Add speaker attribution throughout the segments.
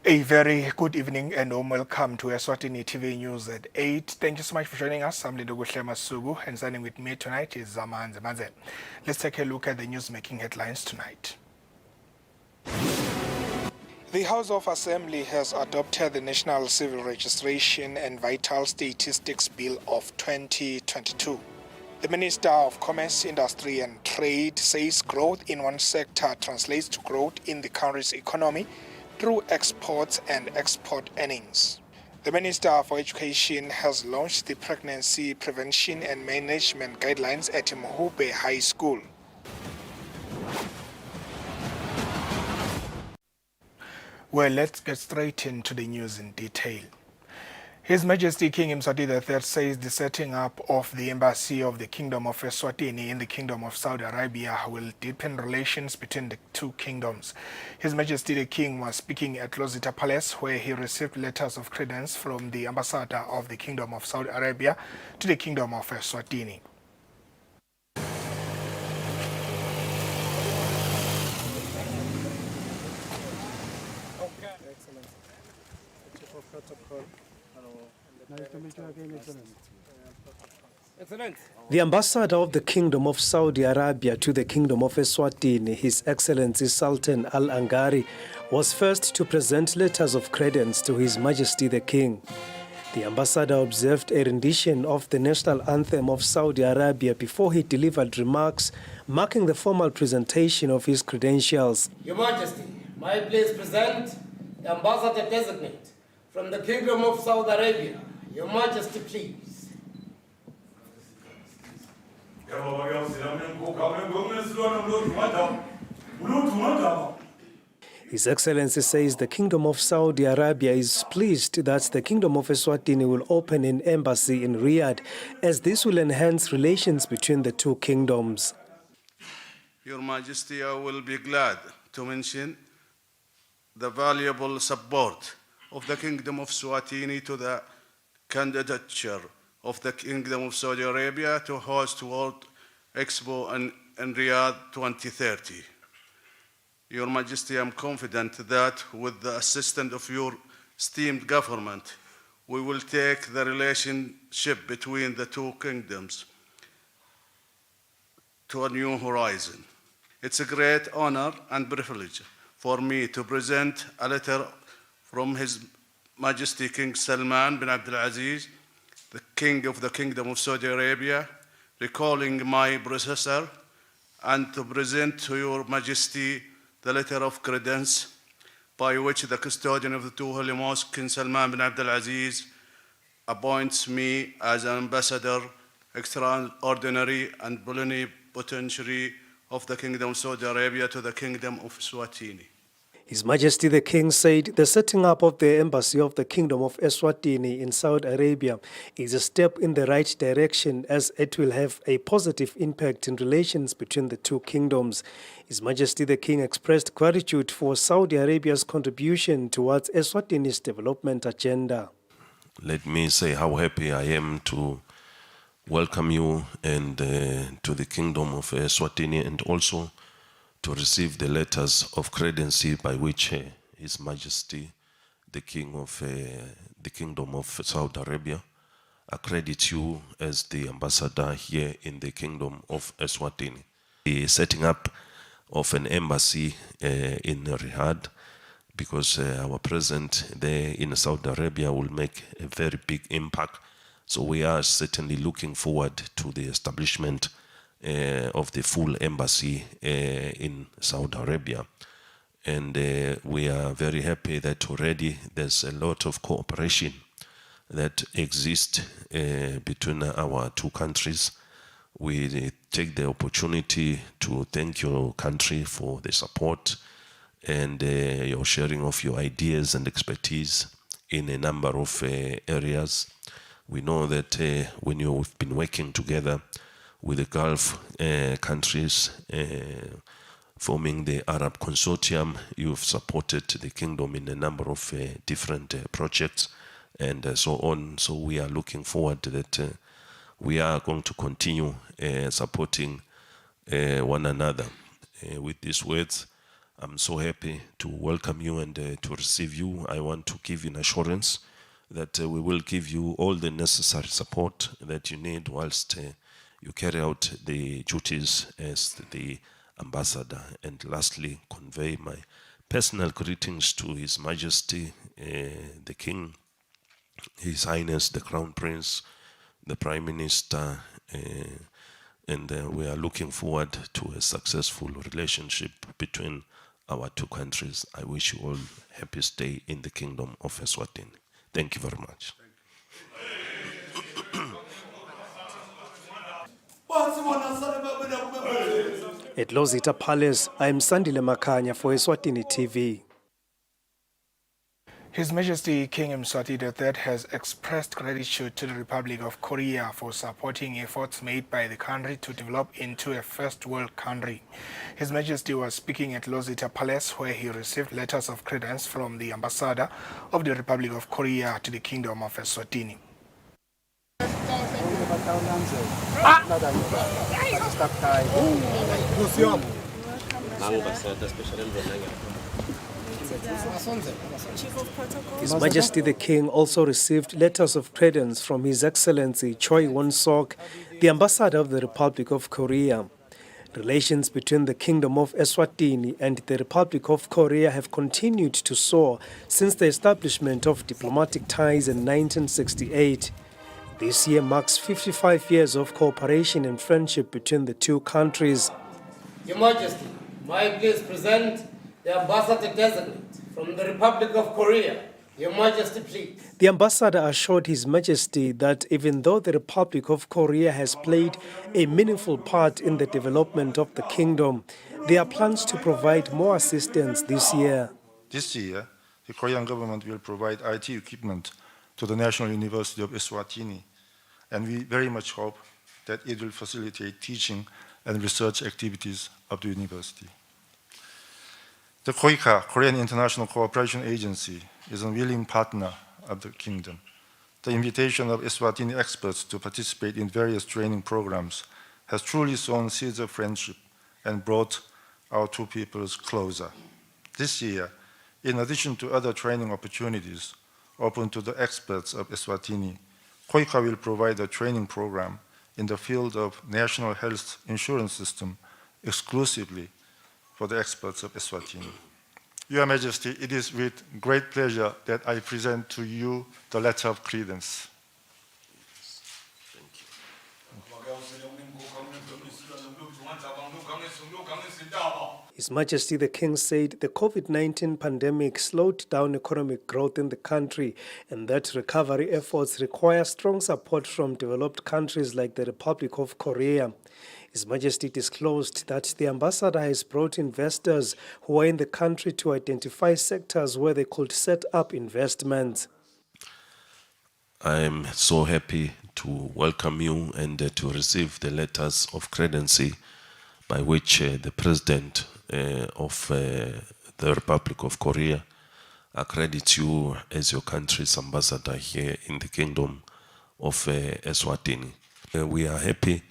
Speaker 1: A very good evening and warm welcome to Eswatini TV News at 8. Thank you so much for joining us. I'm Lindo Masugu, and signing with me tonight is Zaman Zemaze. Let's take a look at the news-making headlines tonight. The House of Assembly has adopted the National Civil Registration and Vital Statistics Bill of 2022. The Minister of Commerce, Industry and Trade says growth in one sector translates to growth in the country's economy through exports and export earnings. The Minister for Education has launched the Pregnancy Prevention and Management Guidelines at Mohube High School. Well, let's get straight into the news in detail. His Majesty King Mswati III says the setting up of the Embassy of the Kingdom of Eswatini in the Kingdom of Saudi Arabia will deepen relations between the two kingdoms. His Majesty the King was speaking at Lozita Palace, where he received letters of credence from the Ambassador of the Kingdom of Saudi Arabia to the Kingdom of Eswatini.
Speaker 2: The Ambassador of the Kingdom of Saudi Arabia to the Kingdom of Eswatini, His Excellency Sultan Al Angari, was first to present letters of credence to His Majesty the King. The ambassador observed a rendition of the national anthem of Saudi Arabia before he delivered remarks marking the formal presentation of his credentials.
Speaker 3: Your Majesty, may I please present the ambassador designate from the Kingdom of Saudi Arabia. Your Majesty, please.
Speaker 2: His Excellency says the Kingdom of Saudi Arabia is pleased that the Kingdom of Eswatini will open an embassy in Riyadh, as this will enhance relations between the two kingdoms.
Speaker 4: Your Majesty, I will be glad to mention the valuable support of the Kingdom of Eswatini to the candidature of the Kingdom of Saudi Arabia to host World Expo in Riyadh 2030. Your Majesty, I am confident that with the assistance of your esteemed government, we will take the relationship between the two kingdoms to a new horizon. It's a great honor and privilege for me to present a letter from His Majesty King Salman bin Abdul Aziz, the King of the Kingdom of Saudi Arabia, recalling my predecessor, and to present to Your Majesty the letter of credence by which the custodian of the two holy mosques, King Salman bin Abdul Aziz, appoints me as an ambassador extraordinary and plenipotentiary of the Kingdom of Saudi Arabia to the Kingdom of Eswatini.
Speaker 2: His Majesty the King said the setting up of the Embassy of the Kingdom of Eswatini in Saudi Arabia is a step in the right direction, as it will have a positive impact in relations between the two kingdoms. His Majesty the King expressed gratitude for Saudi Arabia's contribution towards Eswatini's development agenda.
Speaker 5: Let me say how happy I am to welcome you and to the Kingdom of Eswatini, and also to receive the letters of credency by which His Majesty, the King of the Kingdom of Saudi Arabia, accredits you as the ambassador here in the Kingdom of Eswatini. The setting up of an embassy in Riyadh, because our presence there in Saudi Arabia will make a very big impact. So we are certainly looking forward to the establishment of the full embassy in Saudi Arabia. And we are very happy that already there's a lot of cooperation that exists between our two countries. We take the opportunity to thank your country for the support and your sharing of your ideas and expertise in a number of areas. We know that when you've been working together with the Gulf countries, forming the Arab Consortium, you've supported the kingdom in a number of different projects and so on. So we are looking forward to that we are going to continue supporting one another. With these words, I'm so happy to welcome you and to receive you. I want to give you an assurance that we will give you all the necessary support that you need whilst you carry out the duties as the ambassador. And lastly, convey my personal greetings to His Majesty, the King, His Highness, the Crown Prince, the Prime Minister, and we are looking forward to a successful relationship between our two countries. I wish you all happy stay in the Kingdom of Eswatini. Thank you very much.
Speaker 2: At Lozita Palace, I am Sandile Makanya for Eswatini TV.
Speaker 1: His Majesty King Mswati III has expressed gratitude to the Republic of Korea for supporting efforts made by the country to develop into a first world country. His Majesty was speaking at Lozita Palace, where he received letters of credence from the ambassador of the Republic of Korea to the Kingdom of Eswatini.
Speaker 2: His Majesty the King also received letters of credence from His Excellency Choi Won-sok, the ambassador of the Republic of Korea. Relations between the Kingdom of Eswatini and the Republic of Korea have continued to soar since the establishment of diplomatic ties in 1968. This year marks 55 years of cooperation and friendship between the two countries.
Speaker 3: Your Majesty, may I please present the ambassador designate from the Republic of Korea. Your Majesty, please.
Speaker 2: The ambassador assured His Majesty that even though the Republic of Korea has played a meaningful part in the development of the kingdom, there are plans to provide more assistance this year.
Speaker 6: This year, the Korean government will provide IT equipment to the National University of Eswatini, and we very much hope that it will facilitate teaching and research activities of the university. The KOICA, Korean International Cooperation Agency, is a willing partner of the kingdom. The invitation of Eswatini experts to participate in various training programs has truly sown seeds of friendship and brought our two peoples closer. This year, in addition to other training opportunities open to the experts of Eswatini, KOICA will provide a training program in the field of national health insurance system exclusively for the experts of Eswatini. Your Majesty, it is with great pleasure that I present to you the letter of credence.
Speaker 2: His Majesty the King said the COVID-19 pandemic slowed down economic growth in the country and that recovery efforts require strong support from developed countries like the Republic of Korea. His Majesty disclosed that the ambassador has brought investors who are in the country to identify sectors where they could set up investments.
Speaker 5: I am so happy to welcome you and to receive the letters of credency by which the President of the Republic of Korea accredits you as your country's ambassador here in the Kingdom of Eswatini. We are happy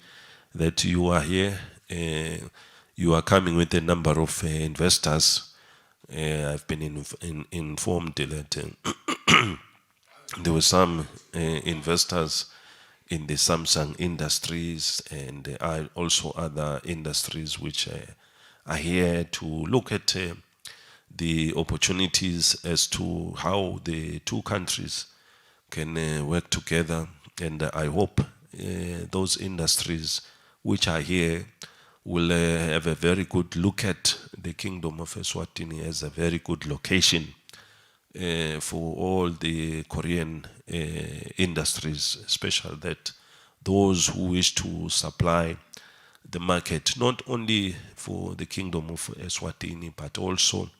Speaker 5: that you are here. You are coming with a number of investors. I've been informed that there were some investors in the Samsung industries and also other industries which are here to look at the opportunities as to how the two countries can work together. And I hope those industries which are here will have a very good look at the Kingdom of Eswatini as a very good location for all the Korean industries, especially that those who wish to supply the market, not only for the Kingdom of Eswatini, but also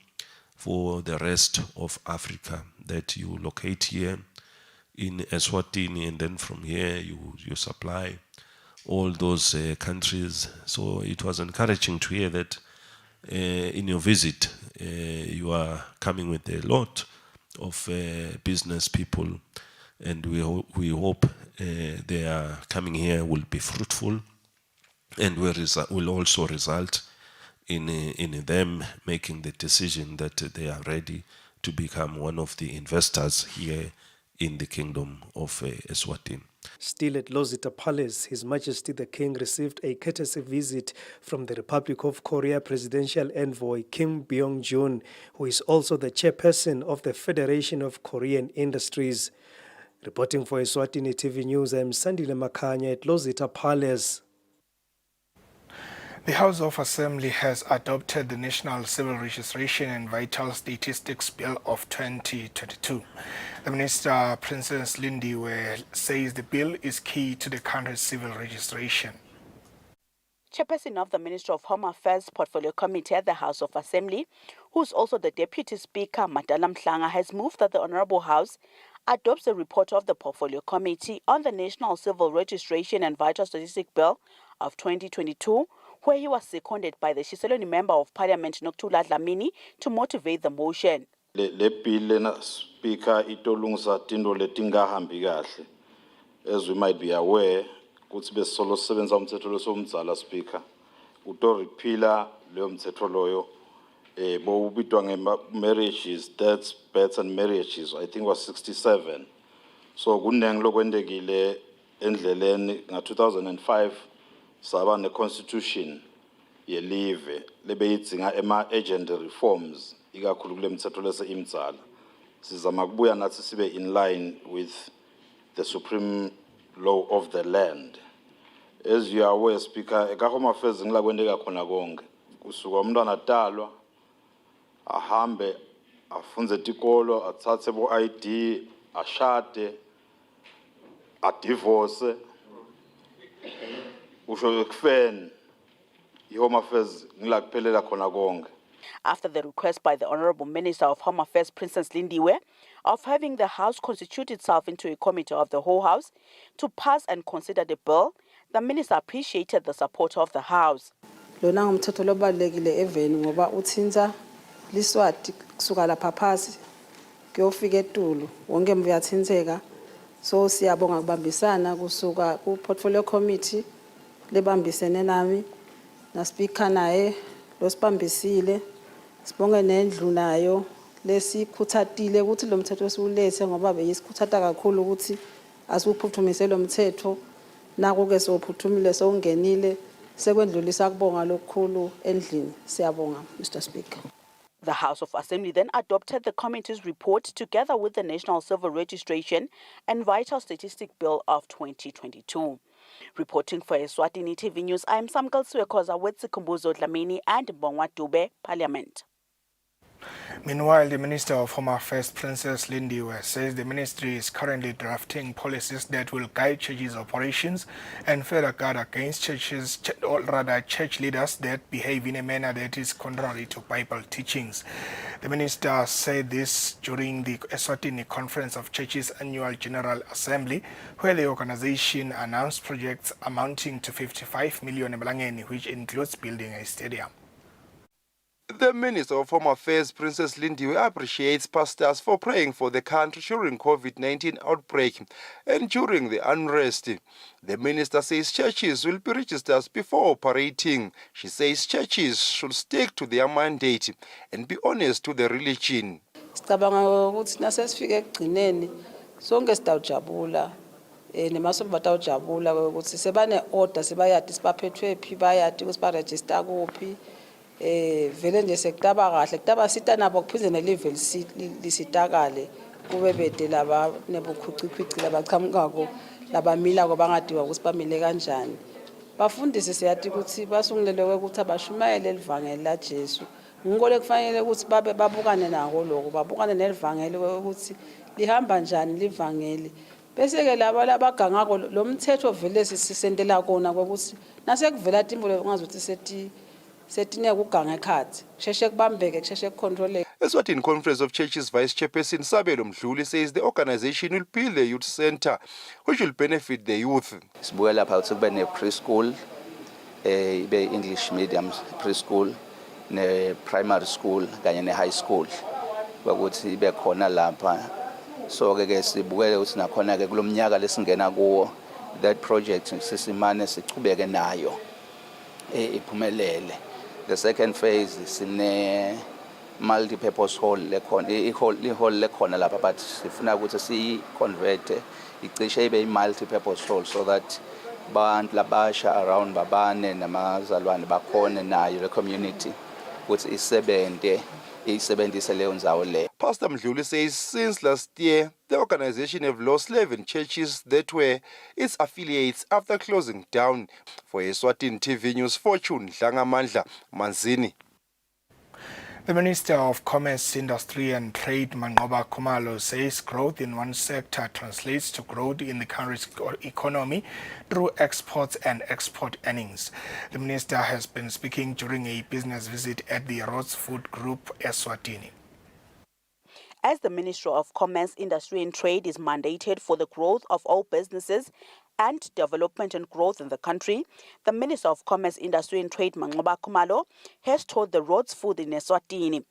Speaker 5: for the rest of Africa, that you locate here in Eswatini, and then from here you supply all those countries. So it was encouraging to hear that in your visit you are coming with a lot of business people, and we hope their coming here will be fruitful and will also result in them making the decision that they are ready to become one of the investors here in the Kingdom of Eswatini.
Speaker 2: Still at Lozita Palace, His Majesty the King received a courtesy visit from the Republic of Korea Presidential Envoy Kim Byung-jun, who is also the chairperson of the Federation of Korean Industries. Reporting for Eswatini TV News, I'm Sandile Makanya at Lozita Palace.
Speaker 1: The House of Assembly has adopted the National Civil Registration and Vital Statistics Bill of 2022. The Minister, Princess Lindiwe, says the bill is key to the country's civil registration.
Speaker 7: Chairperson of the Ministry of Home Affairs Portfolio Committee at the House of Assembly, who's also the Deputy Speaker, Madala Mhlanga, has moved that the Honorable House adopts the report of the Portfolio Committee on the National Civil Registration and Vital Statistics Bill of 2022, where he was seconded by the Shiselweni Member of Parliament, Nokuthula Dlamini, to motivate the motion.
Speaker 8: Le bill lena speaker itolungisa tinto letingahambi kahle. As we might be aware, kuthi besolo sebenza umthetho lo somdzala speaker. Uto repealer leyo mthetho loyo bo ubitwa marriages, deaths, births and marriages. I think was 67. So kunengi lokwendekile endleleni nga 2005 saba ne constitution yelive lebeyidzinga ema-agent reforms ikakhulu kule mthetho lese imdzala. Sizama kubuya nathi sibe in line with the supreme law of the land. As you are aware, Speaker, eka Home Affairs ngila kwendeka khona konke. Kusuka umntwana atalwa ahambe afunze tikolo athathe bo ID ashade adivorce usho kufeni iHome Affairs ngila kuphelela khona konke.
Speaker 7: After the request by the Honorable Minister of Home Affairs, Princess Lindiwe, of having the House constitute itself into a committee of the whole House to pass and consider the bill, the Minister appreciated the support of the House.
Speaker 9: Lona ngumthetho lobalekile eveni ngoba uthinta liswati kusuka lapha phasi kuyofika eTulu wonke mvuyathintheka, so siyabonga kubambisana kusuka ku portfolio committee lebambisene nami na speaker naye losibambisile. Sibonge nendlu nayo lesikhuthatile ukuthi lo mthetho siwulethe ngoba beyisikhuthata kakhulu ukuthi asiwuphuthumise lo mthetho. Naku ke sophuthumile sowungenile sekwendlulisa kubonga lokukhulu endlini. Siyabonga, Mr. Speaker.
Speaker 7: The House of Assembly then adopted the committee's report together with the National Civil Registration and Vital Statistics Bill of 2022. Reporting for Eswatini TV News, I am Samkal Suekoza with Sikumbuzo Dlamini and Mbongwa Dube, Parliament.
Speaker 1: Meanwhile, the Minister of Home Affairs, Princess Lindiwe, says the ministry is currently drafting policies that will guide churches' operations and further guard against churches, or rather church leaders that behave in a manner that is contrary to Bible teachings. The minister said this during the Eswatini Conference of Churches Annual General Assembly, where the organization announced projects amounting to 55 million eMlangeni, which includes building a stadium.
Speaker 10: The Minister of Home Affairs, Princess Lindiwe, appreciates pastors for praying for the country during COVID-19 outbreak and during the unrest. The minister says churches will be registered before operating. She says churches should stick to their mandate and be honest to the religion.
Speaker 9: Sicabanga ukuthi nasesifike ekugcineni sonke sitawujabula nemasomo batawujabula ukuthi sebane order sebayadi sibaphethwe phi bayadi ukuthi ba register kuphi. Vele nje sekutaba kahle kutaba sita nabo kuphuze ne level lisitakale kube bede laba nebukhuchichichi labaqhamukako labamila ko bangadiwa ukuthi bamile kanjani. Bafundisi siyathi ukuthi basungulelwe ukuthi abashumayele elivangeli la Jesu. Ngikole kufanele ukuthi babe babukane nako lokho babukane nelivangeli ukuthi lihamba njani livangeli. Bese ke laba labagangako lo mthetho vele sisendela kona ukuthi nasekuvela timbulo ungazuthi sethi Eswatini
Speaker 10: Conference of Churches Vice Chairperson Sabelo Mdluli says the organization will build a youth center which will benefit the youth.
Speaker 11: Sibuya lapha ukuthi kube ne preschool, ibe English medium preschool, ne primary school kanye ne high school. Ukuthi ibe khona lapha. So ke sibukele ukuthi nakhona ke kulomnyaka lesingena kuwo that project sisimane sichubeke nayo iphumelele. The second phase is in a multi-purpose hall lekhona ihall lekhona lapha, but sifuna ukuthi si-convert icishe ibe multi-purpose hall so that abantu labasha around babane namazalwane bakhona nayo le community ukuthi isebenzise leyo ndzawo leyo.
Speaker 10: Pastor Mdluli says since last year, the organization have lost 11 churches that were its affiliates after closing down. For Eswatini TV News, Fortune Dlangamandla Manzini.
Speaker 1: The Minister of Commerce, Industry and Trade, Mangoba Khumalo, says growth in one sector translates to growth in the country's economy through exports and export earnings. The minister has been speaking during a business visit at the Rhodes Food Group, Eswatini.
Speaker 7: As the Ministry of Commerce, Industry and Trade is mandated for the growth of all businesses and development and growth in the country, the Minister of Commerce, Industry and Trade, Mangoba Khumalo, has toured the Rhodes Food in Eswatini.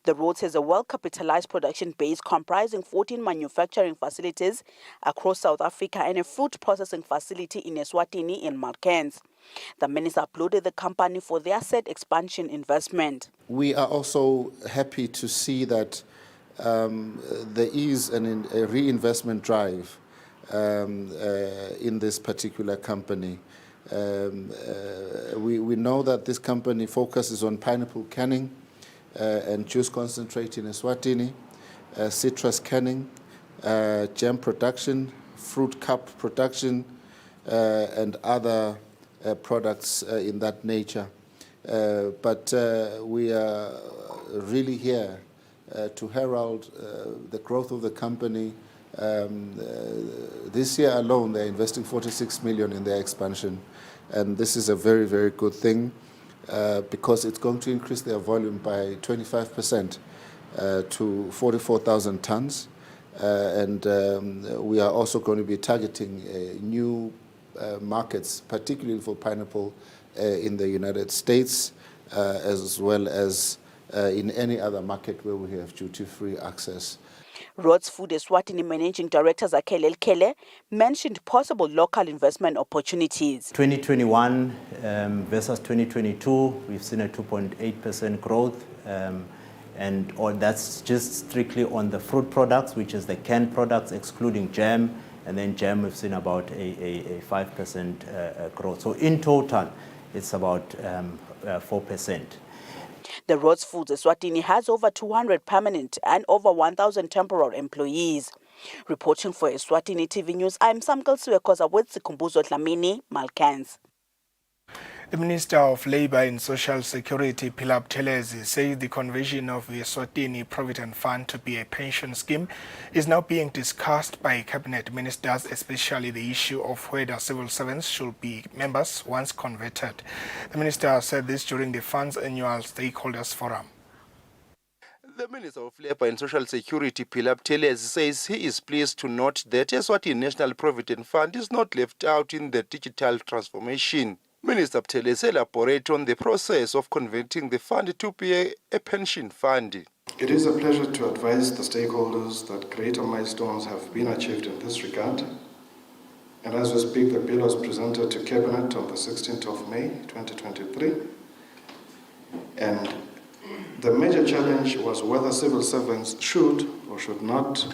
Speaker 7: The Rhodes has a well-capitalized production base comprising 14 manufacturing facilities across South Africa and a fruit processing facility in Eswatini in Malkens. The minister applauded the company for their asset expansion investment.
Speaker 12: We are also happy to see that there is a reinvestment drive in this particular company. We know that this company focuses on pineapple canning and juice concentrate in Eswatini, citrus canning, jam production, fruit cup production, and other products in that nature. But we are really here to herald the growth of the company. This year alone, they're investing 46 million in their expansion, and this is a very, very good thing because it's going to increase their volume by 25% to 44,000 tons, and we are also going to be targeting new markets, particularly for pineapple in the United States, as well as in any other market where we have duty-free access.
Speaker 7: Rhodes Food Eswatini Managing Director Zakhele Elkele mentioned possible local investment opportunities.
Speaker 13: 2021 versus 2022, we've seen a 2.8% growth, and all that's just strictly on the fruit products, which is the canned products, excluding jam, and then jam we've seen about a 5% growth. So in total, it's about 4%.
Speaker 7: The Rhodes Foods Eswatini has over 200 permanent and over 1,000 temporary employees. Reporting for Eswatini TV News, I'm Samkel Suekoza with Sikumbuzo Dlamini, Malkens.
Speaker 1: The Minister of Labour and Social Security, Philip Telezi, says the conversion of the Eswatini Provident Fund to be a pension scheme is now being discussed by cabinet ministers, especially the issue of whether civil servants should be members once converted. The minister said this during the fund's annual stakeholders forum.
Speaker 10: The Minister of Labour and Social Security, Philip Telezi, says he is pleased to note that Eswatini National Provident Fund is not left out in the digital transformation. Minister Telezi elaborated on the process of converting the fund to be a pension fund.
Speaker 14: It is a pleasure to advise the stakeholders that greater milestones have been achieved in this regard. And as we speak, the bill was presented to Cabinet on the 16th of May 2023. And the major challenge was whether civil servants should or should not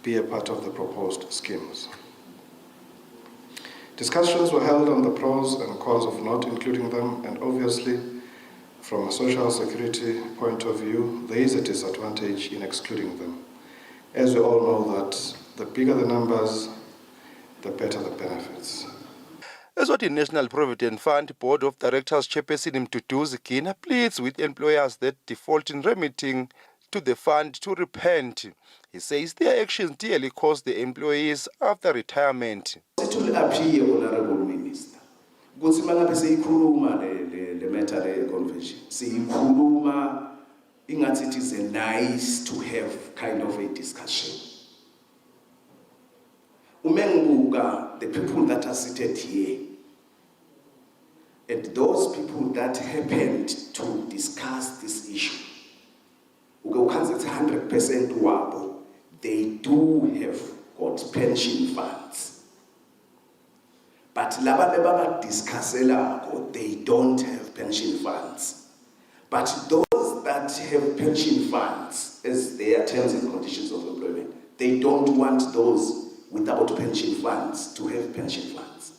Speaker 14: be a part of the proposed schemes. Discussions were held on the pros and cons of not including them, and obviously, from a social security point of view, there is a disadvantage in excluding them. As we all know that the bigger the numbers, the better the benefits.
Speaker 10: Eswatini National Provident Fund Board of Directors Chairperson Mduduzi Gina pleads with employers that default in remitting to the fund to repent. He says their actions dearly cost the employees after retirement.
Speaker 15: It will appear, Honorable Minister, because mangabe siyikhuluma le matter convention, siyikhuluma ingathi it is a nice to have kind of a discussion. Umenguka, the people that are seated here, and those people that happened to discuss this issue, it's 100% wabo, they do have got pension funds. But laba beba discusselako, they don't have pension funds. But those that have pension funds as their terms and conditions of employment, they don't want those without pension funds to have pension funds.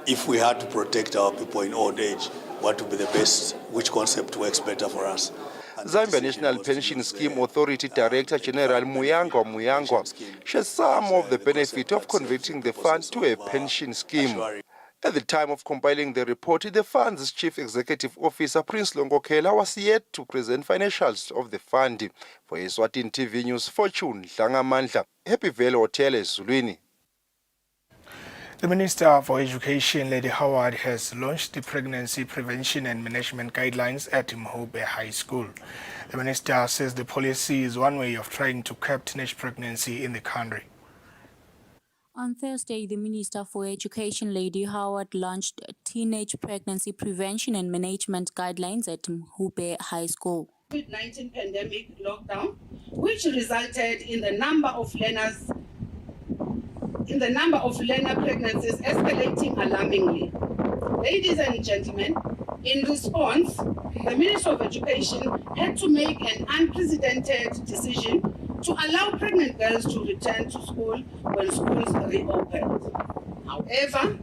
Speaker 16: If we had to protect our people in old age, what would be the best, which concept works better for us?
Speaker 10: Zambia National Pension Scheme Authority Director General Muyangwa shares some of the benefit of converting the fund to a pension scheme. At the time of compiling the report, the fund's Chief Executive Officer Prince Longokela was yet to present financials of the fund. For Eswatini TV News, Fortune Dlangamandla, Happy Valley Hotel, Eswatini.
Speaker 1: The Minister for Education, Lady Howard, has launched the Pregnancy Prevention and Management Guidelines at Mhobe High School. The Minister says the policy is one way of trying to curb teenage pregnancy in the country.
Speaker 17: On Thursday, the Minister for Education, Lady Howard, launched Teenage Pregnancy Prevention and Management Guidelines at Mhobe High School.
Speaker 18: COVID-19 pandemic lockdown, which resulted in the number of learner pregnancies escalating alarmingly. Ladies and gentlemen, in response, the Ministry of Education had to make an unprecedented decision to allow pregnant girls to return to school when schools reopened. However,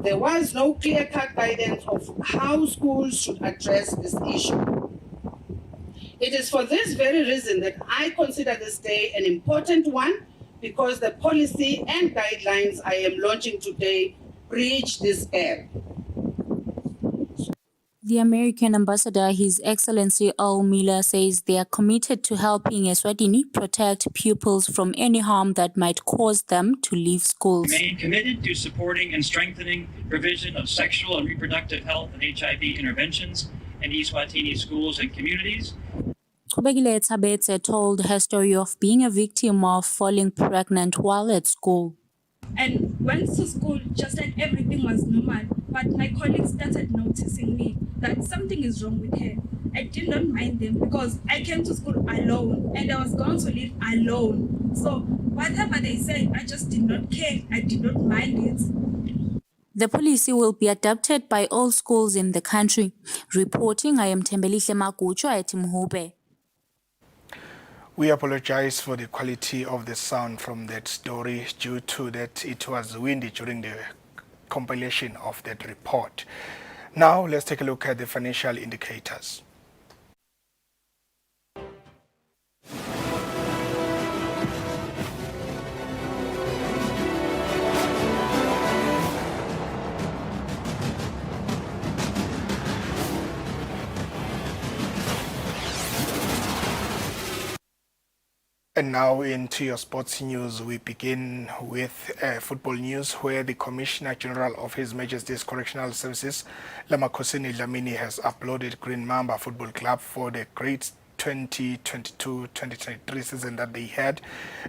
Speaker 18: there was no clear-cut guidance of how schools should address this issue. It is for this very reason that I consider this day an important one, because the policy and guidelines I am launching today bridge this gap.
Speaker 17: The American ambassador, His Excellency Earl Miller, says they are committed to helping Eswatini protect pupils from any harm that might cause them to leave schools.
Speaker 19: Remain committed to supporting and strengthening provision of sexual and reproductive health and HIV interventions in Eswatini schools and communities.
Speaker 17: Kubegile Tabete told her story of being a victim of falling pregnant while at school.
Speaker 20: And went to school just like everything was normal, but my colleagues started noticing me that something is wrong with her. I did not mind them because I came to school alone and I was going to live alone. So whatever they said, I just did not care. I did not mind it.
Speaker 17: The policy will be adopted by all schools in the country. Reporting, I am Tembelihle Makucho at Mhobe.
Speaker 1: We apologize for the quality of the sound from that story due to that it was windy during the compilation of that report. Now let's take a look at the financial indicators. And now into your sports news. We begin with football news, where the Commissioner General of His Majesty's Correctional Services, Lamakosini Dlamini, has uploaded Green Mamba Football Club for the great 2022-2023 season that they had,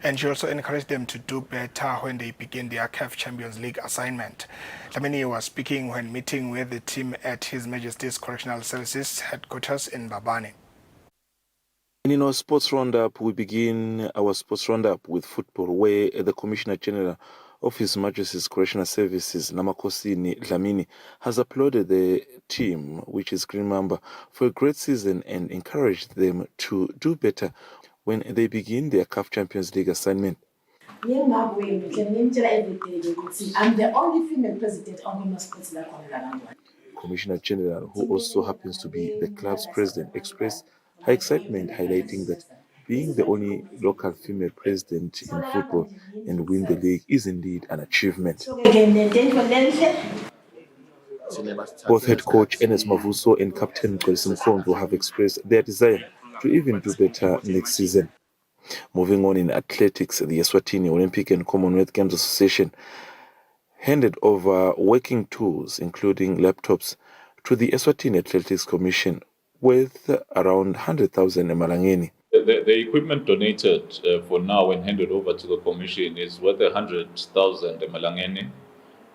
Speaker 1: and she also encouraged them to do better when they begin their CAF Champions League assignment. Dlamini was speaking when meeting with the team at His Majesty's Correctional Services headquarters in Babane.
Speaker 21: In our sports roundup, we begin our sports roundup with football, where the Commissioner General of His Majesty's Correctional Services, Namakosini Dlamini, has applauded the team, which is Green Mamba, for a great season and encouraged them to do better when they begin their CAF Champions League assignment.
Speaker 22: I'm the only female president on the sports.
Speaker 21: Commissioner General, who also happens to be the club's president, expressed her excitement, highlighting that being the only local female president in football and win the league is indeed an achievement. Both head coach Enes Mavuso and captain Golisim Kondo have expressed their desire to even do better next season. Moving on in athletics, the Eswatini Olympic and Commonwealth Games Association handed over working tools, including laptops, to the Eswatini Athletics Commission, worth around 100,000 emalangeni.
Speaker 23: The equipment donated for now and handed over to the commission is worth 100,000 emalangeni,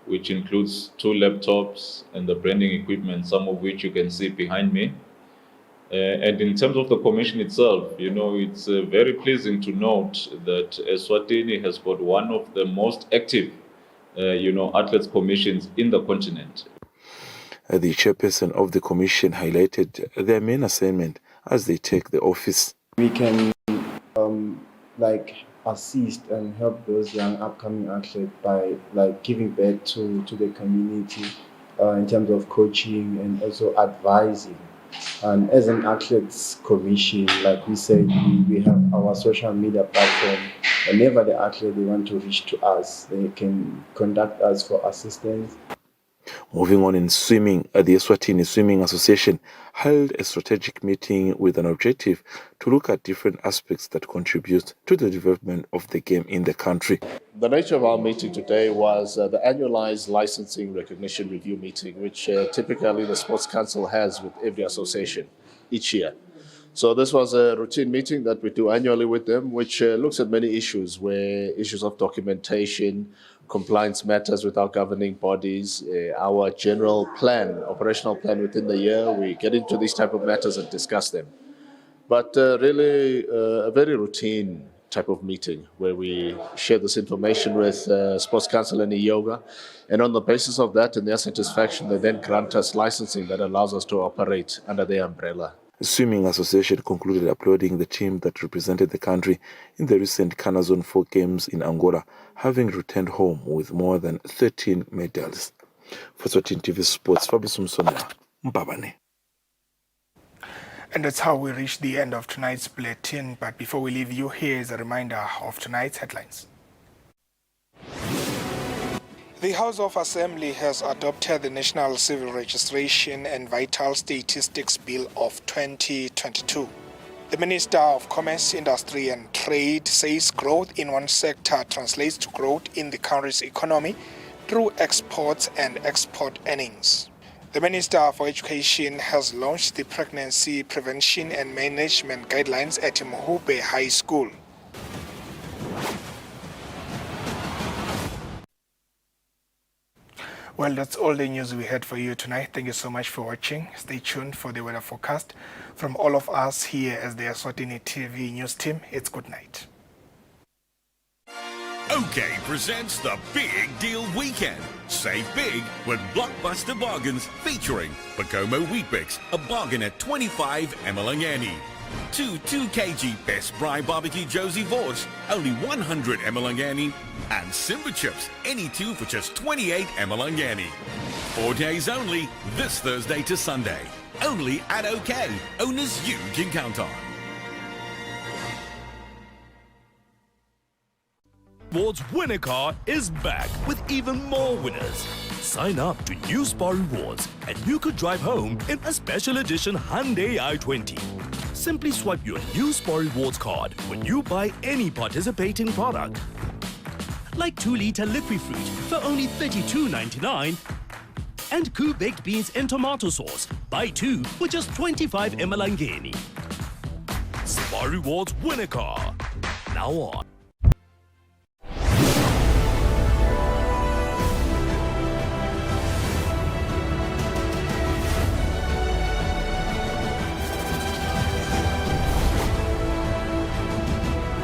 Speaker 23: which includes 2 laptops and the branding equipment, some of which you can see behind me. And in terms of the commission itself, it's very pleasing to note that Eswatini has got one of the most active, athletes commissions in the continent.
Speaker 21: The chairperson of the commission highlighted their main assignment as they take the office.
Speaker 3: We can assist and help those young upcoming athletes by giving back to the community in terms of coaching and also advising. And as an athletes commission, like we said, we have our social media platform. Whenever the athlete they want to reach to us, they can contact us for assistance.
Speaker 21: Moving on in swimming, the Eswatini Swimming Association held a strategic meeting with an objective to look at different aspects that contribute to the development of the game in the country.
Speaker 4: The nature of our meeting today was the annualized licensing recognition review meeting, which typically the Sports Council has with every association each year. So this was a routine meeting that we do annually with them, which looks at many issues, where issues of documentation, compliance matters with our governing bodies, our general plan, operational plan within the year. We get into these type of matters and discuss them. But really a very routine type of meeting where we share this information with Sports Council and Yoga. And on the basis of that and their satisfaction, they then grant us licensing that allows us to operate under their umbrella.
Speaker 21: The Swimming Association concluded applauding the team that represented the country in the recent Canazon 4 Games in Angola, having returned home with more than 13 medals. For Eswatini TV Sports, Fabrice Msonela, Mbabane.
Speaker 1: And that's how we reach the end of tonight's bulletin. But before we leave you, here is a reminder of tonight's headlines. The House of Assembly has adopted the National Civil Registration and Vital Statistics Bill of 2022. The Minister of Commerce, Industry and Trade says growth in one sector translates to growth in the country's economy through exports and export earnings. The Minister for Education has launched the Pregnancy Prevention and Management Guidelines at Mohube High School. Well, that's all the news we had for you tonight. Thank you so much for watching. Stay tuned for the weather forecast. From all of us here as the Eswatini TV news team, it's good night.
Speaker 6: OK presents the Big Deal Weekend. Save big with blockbuster bargains featuring Bakomo Wheat Bix, a bargain at 25 Emalangeni. 2 kg Best Bry Barbecue Josie Vorts, only 100 Emalangeni. And Simba Chips, any two for just 28 Emalangeni. 4 days only, this Thursday to Sunday. Only at OK, owners you can count on.
Speaker 24: Rewards Winner Car is back with even more winners. Sign up to New Spar Rewards and you could drive home in a special edition Hyundai i20. Simply swipe your New Spar Rewards card when you buy any participating product. Like 2-liter liquid fruit for only $32.99 and Coup baked beans in tomato sauce. Buy 2 for just 25 Emalangeni. Spar Rewards Winner Car. Now on.